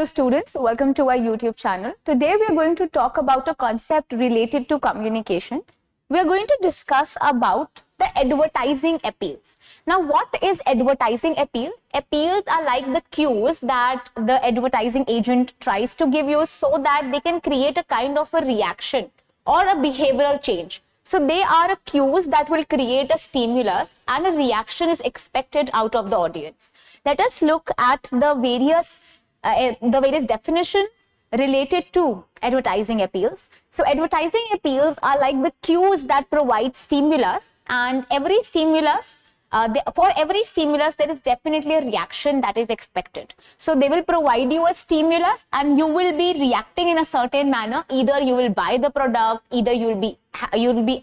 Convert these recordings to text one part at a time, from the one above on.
students, welcome to our YouTube channel. Today we are going to talk about a concept related to communication. We are going to discuss about the advertising appeals. Now, what is advertising appeal? Appeals are like the cues that the advertising agent tries to give you so that they can create a kind of a reaction or a behavioral change. So they are cues that will create a stimulus and a reaction is expected out of the audience. Let us look at the various definitions related to advertising appeals. So advertising appeals are like the cues that provide stimulus, and every stimulus, for every stimulus there is definitely a reaction that is expected. So they will provide you a stimulus and you will be reacting in a certain manner. Either you will buy the product, either you will be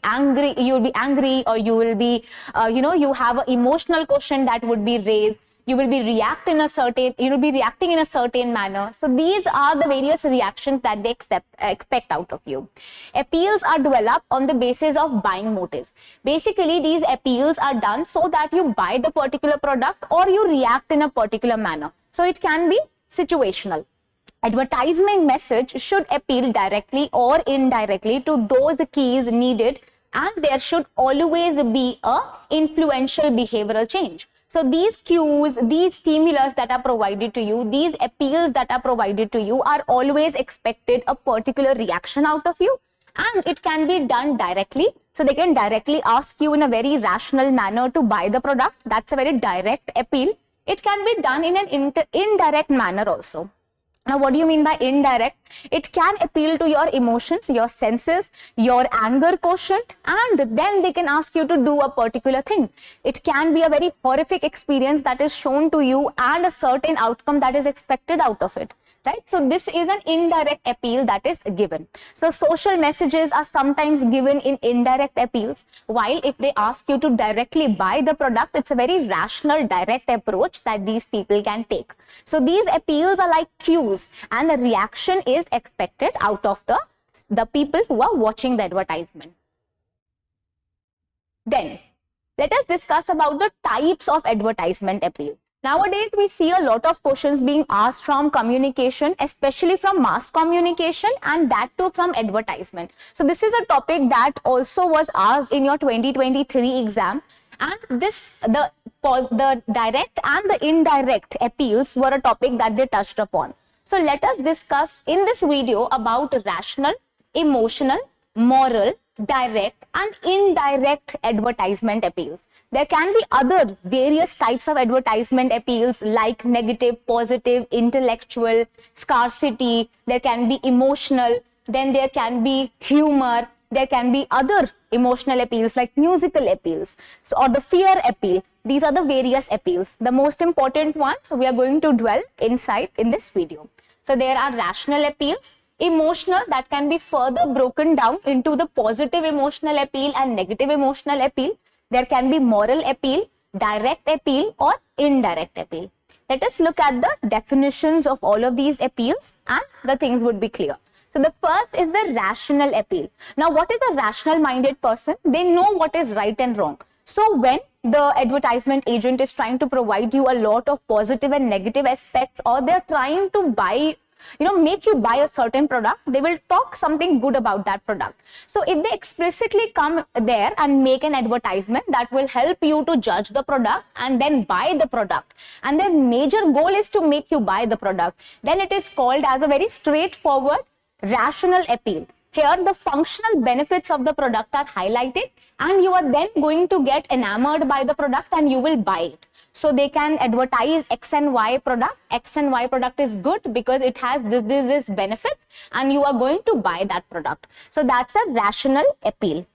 angry, or you will be you have an emotional question that would be raised. You will be reacting in a certain manner. So these are the various reactions that they expect out of you. Appeals are developed on the basis of buying motives. Basically, these appeals are done so that you buy the particular product or you react in a particular manner. So it can be situational. Advertisement message should appeal directly or indirectly to those keys needed, and there should always be a influential behavioral change. So these cues, these stimulus that are provided to you, these appeals that are provided to you are always expected a particular reaction out of you, and it can be done directly. So they can directly ask you in a very rational manner to buy the product. That's a very direct appeal. It can be done in an indirect manner also. Now, what do you mean by indirect? It can appeal to your emotions, your senses, your anger quotient, and then they can ask you to do a particular thing. It can be a very horrific experience that is shown to you and a certain outcome that is expected out of it. Right? So this is an indirect appeal that is given. So social messages are sometimes given in indirect appeals, while if they ask you to directly buy the product, it's a very rational, direct approach that these people can take. So these appeals are like cues, and the reaction is expected out of the people who are watching the advertisement. Then let us discuss about the types of advertisement appeal. Nowadays, we see a lot of questions being asked from communication, especially from mass communication, and that too from advertisement. So this is a topic that also was asked in your 2023 exam, and the direct and the indirect appeals were a topic that they touched upon. So let us discuss in this video about rational, emotional, moral, direct and indirect advertisement appeals. There can be other various types of advertisement appeals like negative, positive, intellectual, scarcity. There can be emotional, then there can be humor. There can be other emotional appeals like musical appeals, or the fear appeal. These are the various appeals. The most important ones we are going to dwell inside in this video. So there are rational appeals, emotional, that can be further broken down into the positive emotional appeal and negative emotional appeal. There can be moral appeal, direct appeal or indirect appeal. Let us look at the definitions of all of these appeals and the things would be clear. So the first is the rational appeal. Now, what is a rational minded person? They know what is right and wrong. So when the advertisement agent is trying to provide you a lot of positive and negative aspects, or they're trying to make you buy a certain product, they will talk something good about that product. So if they explicitly come there and make an advertisement that will help you to judge the product and then buy the product, and their major goal is to make you buy the product, then it is called as a very straightforward rational appeal. Here the functional benefits of the product are highlighted, and you are then going to get enamored by the product and you will buy it. So they can advertise X and Y product. X and Y product is good because it has this benefits, and you are going to buy that product. So that's a rational appeal.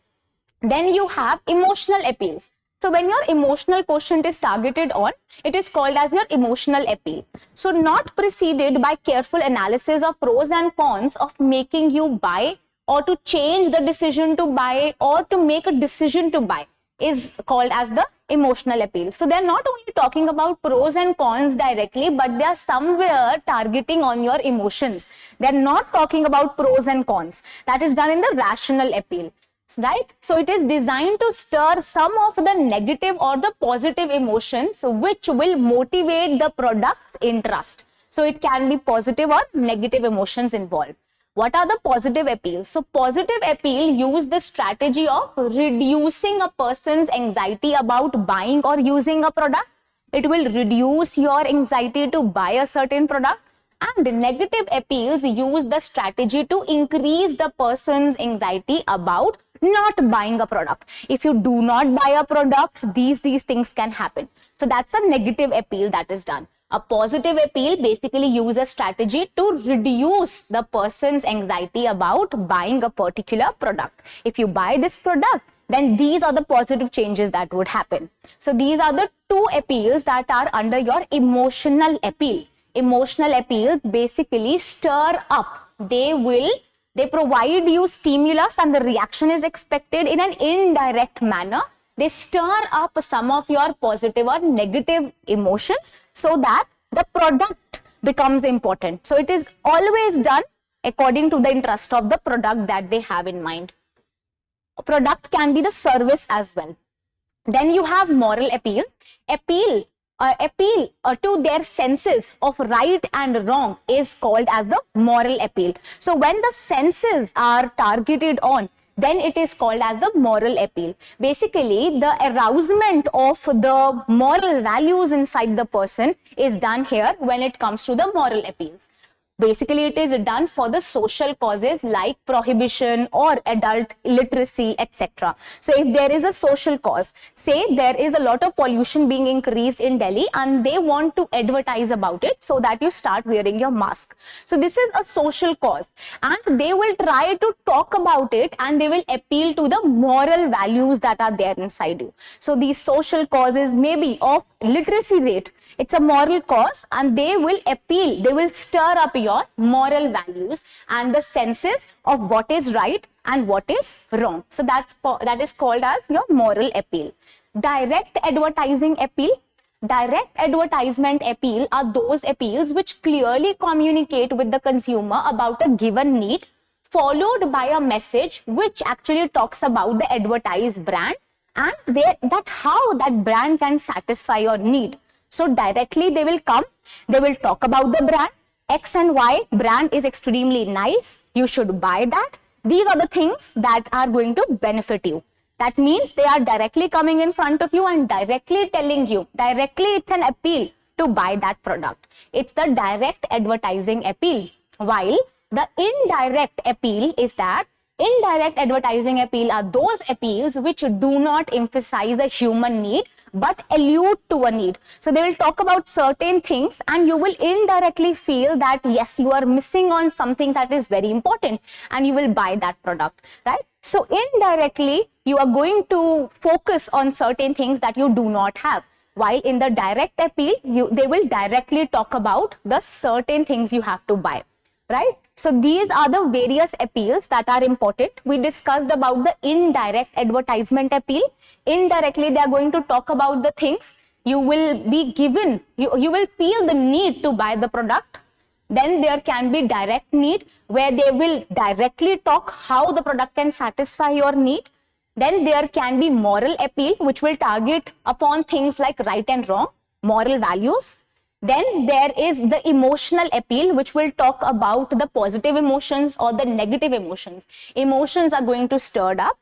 Then you have emotional appeals. So when your emotional quotient is targeted on, it is called as your emotional appeal. So not preceded by careful analysis of pros and cons of making you buy, or to change the decision to buy, or to make a decision to buy, is called as the emotional appeal. So they're not only talking about pros and cons directly, but they are somewhere targeting on your emotions. They're not talking about pros and cons. That is done in the rational appeal. Right? So it is designed to stir some of the negative or the positive emotions which will motivate the product's interest. So it can be positive or negative emotions involved. What are the positive appeals? So positive appeal use the strategy of reducing a person's anxiety about buying or using a product. It will reduce your anxiety to buy a certain product. And negative appeals use the strategy to increase the person's anxiety about not buying a product. If you do not buy a product, these things can happen. So that's a negative appeal that is done. A positive appeal basically uses a strategy to reduce the person's anxiety about buying a particular product. If you buy this product, then these are the positive changes that would happen. So these are the two appeals that are under your emotional appeal. Emotional appeals basically stir up. They provide you stimulus and the reaction is expected in an indirect manner. They stir up some of your positive or negative emotions so that the product becomes important. So it is always done according to the interest of the product that they have in mind. A product can be the service as well. Then you have moral appeal. Appeal to their senses of right and wrong is called as the moral appeal. So when the senses are targeted on, then it is called as the moral appeal. Basically, the arousement of the moral values inside the person is done here when it comes to the moral appeals. Basically, it is done for the social causes like prohibition or adult literacy, etc. So if there is a social cause, say there is a lot of pollution being increased in Delhi and they want to advertise about it so that you start wearing your mask. So this is a social cause and they will try to talk about it and they will appeal to the moral values that are there inside you. So these social causes may be of literacy rate. It's a moral cause and they will appeal, they will stir up your moral values and the senses of what is right and what is wrong. So that is called as your moral appeal. Direct advertising appeal. Direct advertisement appeal are those appeals which clearly communicate with the consumer about a given need, followed by a message which actually talks about the advertised brand and how that brand can satisfy your need. So directly they will come, they will talk about the brand, X and Y brand is extremely nice, you should buy that. These are the things that are going to benefit you. That means they are directly coming in front of you and directly telling you, directly it's an appeal to buy that product. It's the direct advertising appeal. While the indirect appeal is that indirect advertising appeal are those appeals which do not emphasize the human need but allude to a need. So they will talk about certain things and you will indirectly feel that yes, you are missing on something that is very important and you will buy that product, right? So indirectly you are going to focus on certain things that you do not have. While in the direct appeal, they will directly talk about the certain things you have to buy, right? So these are the various appeals that are important. We discussed about the indirect advertisement appeal. Indirectly, they are going to talk about the things you will be given. You will feel the need to buy the product. Then there can be direct need where they will directly talk how the product can satisfy your need. Then there can be moral appeal which will target upon things like right and wrong, moral values. Then there is the emotional appeal which will talk about the positive emotions or the negative emotions. Emotions are going to stir up.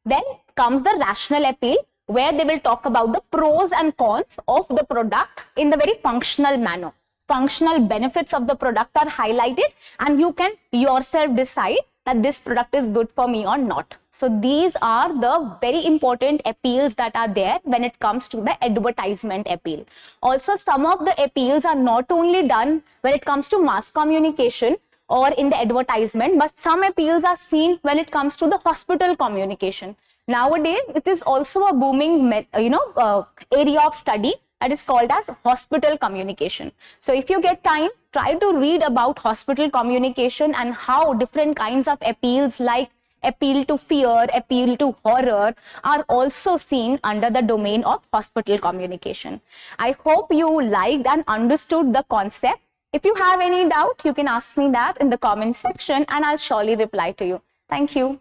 Then comes the rational appeal where they will talk about the pros and cons of the product in the very functional manner. Functional benefits of the product are highlighted and you can yourself decide that this product is good for me or not. So these are the very important appeals that are there when it comes to the advertisement appeal. Also, some of the appeals are not only done when it comes to mass communication or in the advertisement, but some appeals are seen when it comes to the hospital communication. Nowadays, it is also a booming area of study that is called as hospital communication. So if you get time, try to read about hospital communication and how different kinds of appeals like appeal to fear, appeal to horror are also seen under the domain of hospital communication. I hope you liked and understood the concept. If you have any doubt, you can ask me that in the comment section and I'll surely reply to you. Thank you.